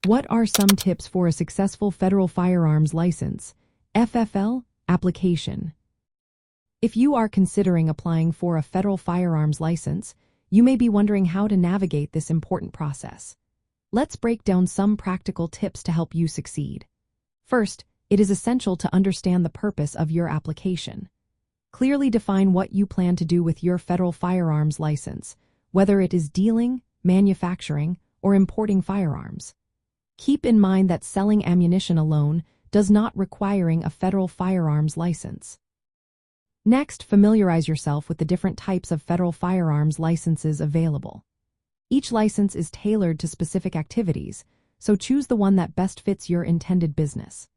What are some tips for a successful federal firearms license, FFL, application? If you are considering applying for a federal firearms license, you may be wondering how to navigate this important process. Let's break down some practical tips to help you succeed. First, it is essential to understand the purpose of your application. Clearly define what you plan to do with your federal firearms license, whether it is dealing, manufacturing, or importing firearms. Keep in mind that selling ammunition alone does not require a federal firearms license. Next, familiarize yourself with the different types of federal firearms licenses available. Each license is tailored to specific activities, so choose the one that best fits your intended business.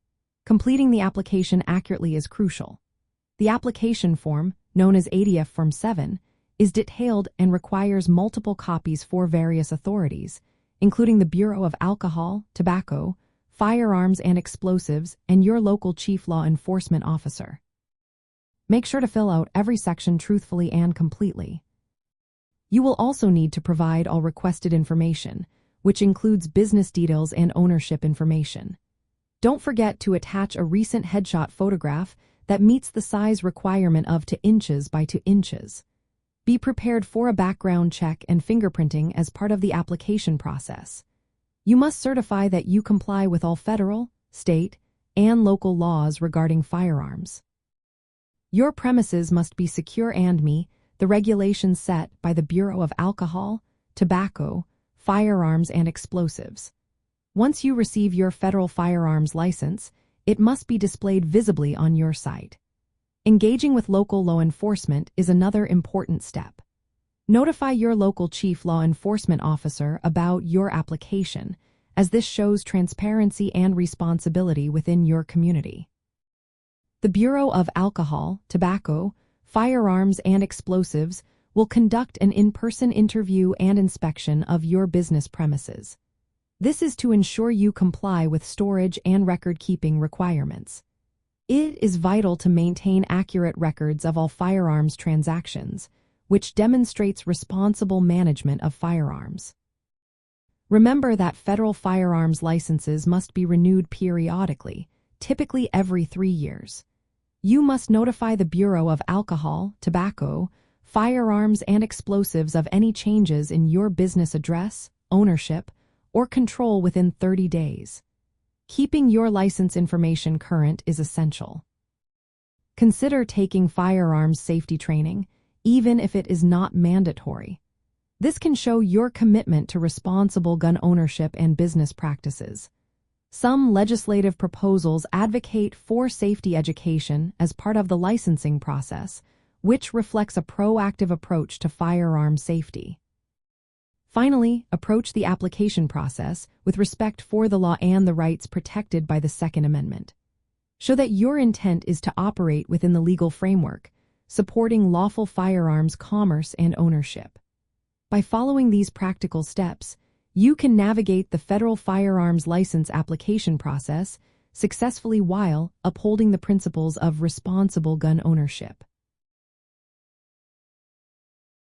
Completing the application accurately is crucial. The application form, known as ADF Form 7, is detailed and requires multiple copies for various authorities, including the Bureau of Alcohol, Tobacco, Firearms and Explosives, and your local chief law enforcement officer. Make sure to fill out every section truthfully and completely. You will also need to provide all requested information, which includes business details and ownership information. Don't forget to attach a recent headshot photograph that meets the size requirement of 2 inches by 2 inches. Be prepared for a background check and fingerprinting as part of the application process. You must certify that you comply with all federal, state, and local laws regarding firearms. Your premises must be secure and meet the regulations set by the Bureau of Alcohol, Tobacco, Firearms and Explosives. Once you receive your federal firearms license, it must be displayed visibly on your site. Engaging with local law enforcement is another important step. Notify your local chief law enforcement officer about your application, as this shows transparency and responsibility within your community. The Bureau of Alcohol, Tobacco, Firearms and Explosives will conduct an in-person interview and inspection of your business premises. This is to ensure you comply with storage and record-keeping requirements. It is vital to maintain accurate records of all firearms transactions, which demonstrates responsible management of firearms. Remember that federal firearms licenses must be renewed periodically, typically every 3 years. You must notify the Bureau of Alcohol, Tobacco, Firearms and Explosives of any changes in your business address, ownership, or control within 30 days. Keeping your license information current is essential. Consider taking firearms safety training, even if it is not mandatory. This can show your commitment to responsible gun ownership and business practices. Some legislative proposals advocate for safety education as part of the licensing process, which reflects a proactive approach to firearm safety. Finally, approach the application process with respect for the law and the rights protected by the Second Amendment. Show that your intent is to operate within the legal framework, supporting lawful firearms commerce and ownership. By following these practical steps, you can navigate the federal firearms license application process successfully while upholding the principles of responsible gun ownership.